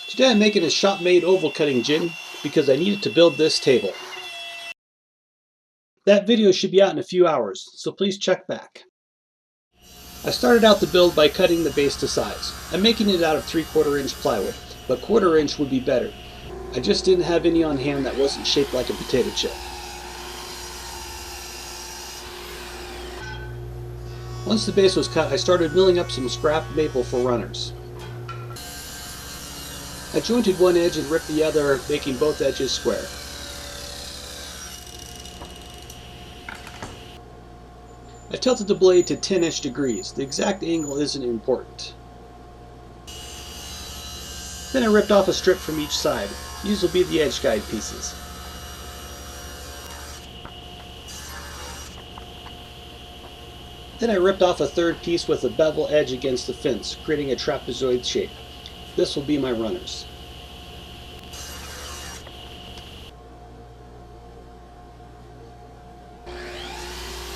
Today I'm making a shop-made oval cutting jig because I needed to build this table. That video should be out in a few hours, so please check back. I started out the build by cutting the base to size. I'm making it out of 3/4 inch plywood, but 1/4 inch would be better. I just didn't have any on hand that wasn't shaped like a potato chip. Once the base was cut, I started milling up some scrap maple for runners. I jointed one edge and ripped the other, making both edges square. I tilted the blade to 10-ish degrees. The exact angle isn't important. Then I ripped off a strip from each side. These will be the edge guide pieces. Then I ripped off a third piece with a bevel edge against the fence, creating a trapezoid shape. This will be my runners.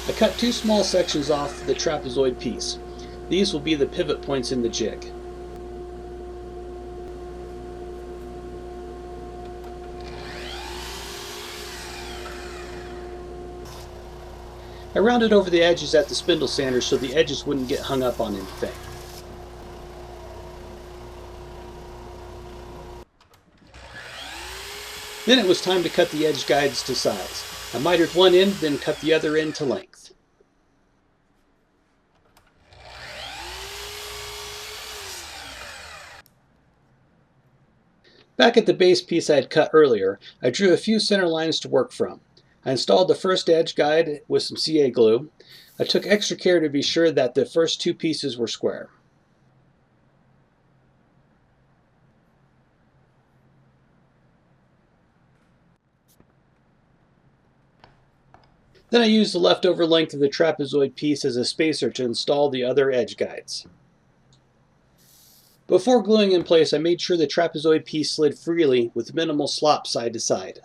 I cut two small sections off the trapezoid piece. These will be the pivot points in the jig. I rounded over the edges at the spindle sander so the edges wouldn't get hung up on anything. Then it was time to cut the edge guides to size. I mitered one end, then cut the other end to length. Back at the base piece I had cut earlier, I drew a few center lines to work from. I installed the first edge guide with some CA glue. I took extra care to be sure that the first two pieces were square. Then I used the leftover length of the trapezoid piece as a spacer to install the other edge guides. Before gluing in place, I made sure the trapezoid piece slid freely with minimal slop side to side.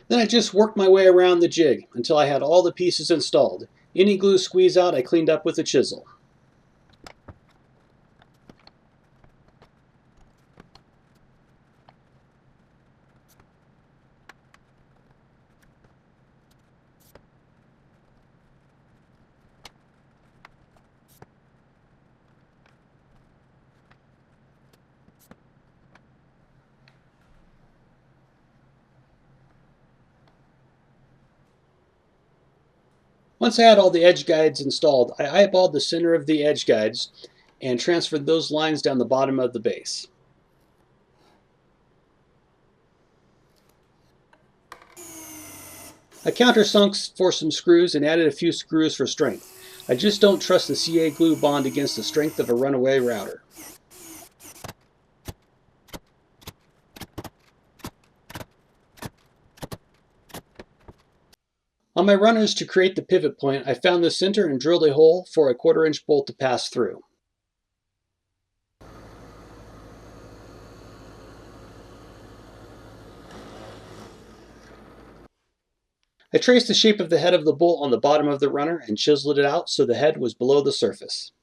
Then I just worked my way around the jig until I had all the pieces installed. Any glue squeeze out I cleaned up with a chisel. Once I had all the edge guides installed, I eyeballed the center of the edge guides and transferred those lines down the bottom of the base. I countersunk for some screws and added a few screws for strength. I just don't trust the CA glue bond against the strength of a runaway router. On my runners to create the pivot point, I found the center and drilled a hole for a 1/4 inch bolt to pass through. I traced the shape of the head of the bolt on the bottom of the runner and chiseled it out so the head was below the surface.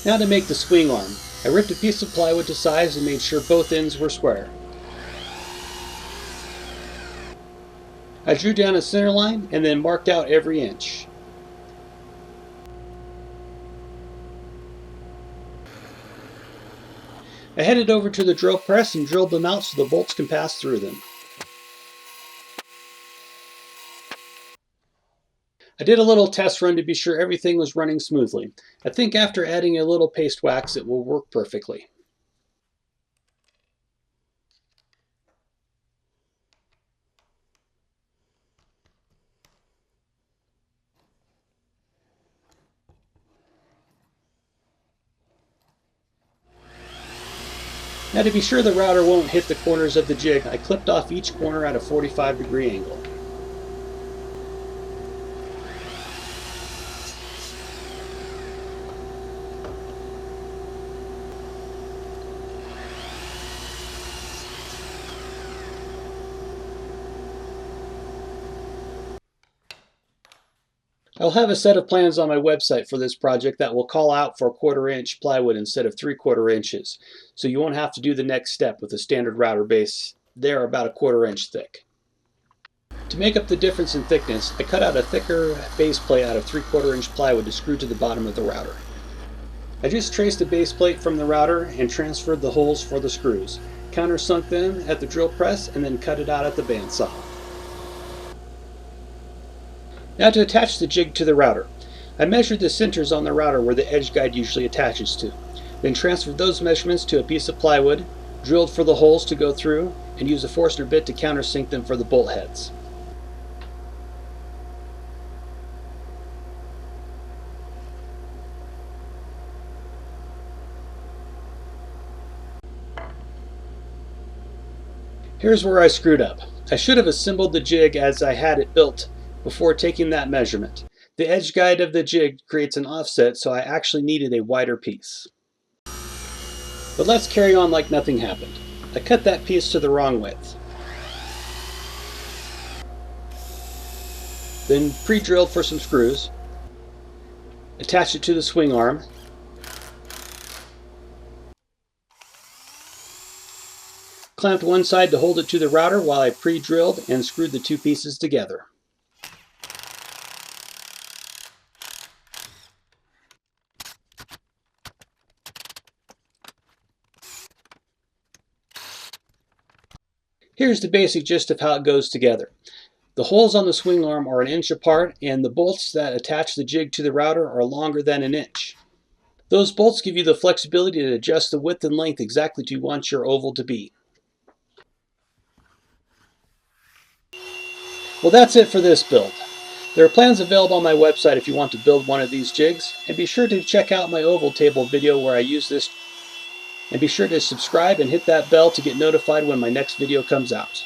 Now to make the swing arm. I ripped a piece of plywood to size and made sure both ends were square. I drew down a center line and then marked out every inch. I headed over to the drill press and drilled them out so the bolts can pass through them. I did a little test run to be sure everything was running smoothly. I think after adding a little paste wax it will work perfectly. Now, to be sure the router won't hit the corners of the jig, I clipped off each corner at a 45-degree angle. I'll have a set of plans on my website for this project that will call out for 1/4-inch plywood instead of 3/4 inches, so you won't have to do the next step with a standard router base. They're about a 1/4 inch thick. To make up the difference in thickness, I cut out a thicker base plate out of 3/4 inch plywood to screw to the bottom of the router. I just traced the base plate from the router and transferred the holes for the screws, countersunk them at the drill press, and then cut it out at the bandsaw. Now to attach the jig to the router. I measured the centers on the router where the edge guide usually attaches to, then transferred those measurements to a piece of plywood, drilled for the holes to go through, and used a Forstner bit to countersink them for the bolt heads. Here's where I screwed up. I should have assembled the jig as I had it built before taking that measurement. The edge guide of the jig creates an offset, so I actually needed a wider piece. But let's carry on like nothing happened. I cut that piece to the wrong width. Then pre-drilled for some screws. Attached it to the swing arm. Clamped one side to hold it to the router while I pre-drilled and screwed the two pieces together. Here's the basic gist of how it goes together. The holes on the swing arm are 1 inch apart, and the bolts that attach the jig to the router are longer than 1 inch. Those bolts give you the flexibility to adjust the width and length exactly to want your oval to be. Well, that's it for this build. There are plans available on my website if you want to build one of these jigs, and be sure to check out my oval table video where I use this. And be sure to subscribe and hit that bell to get notified when my next video comes out.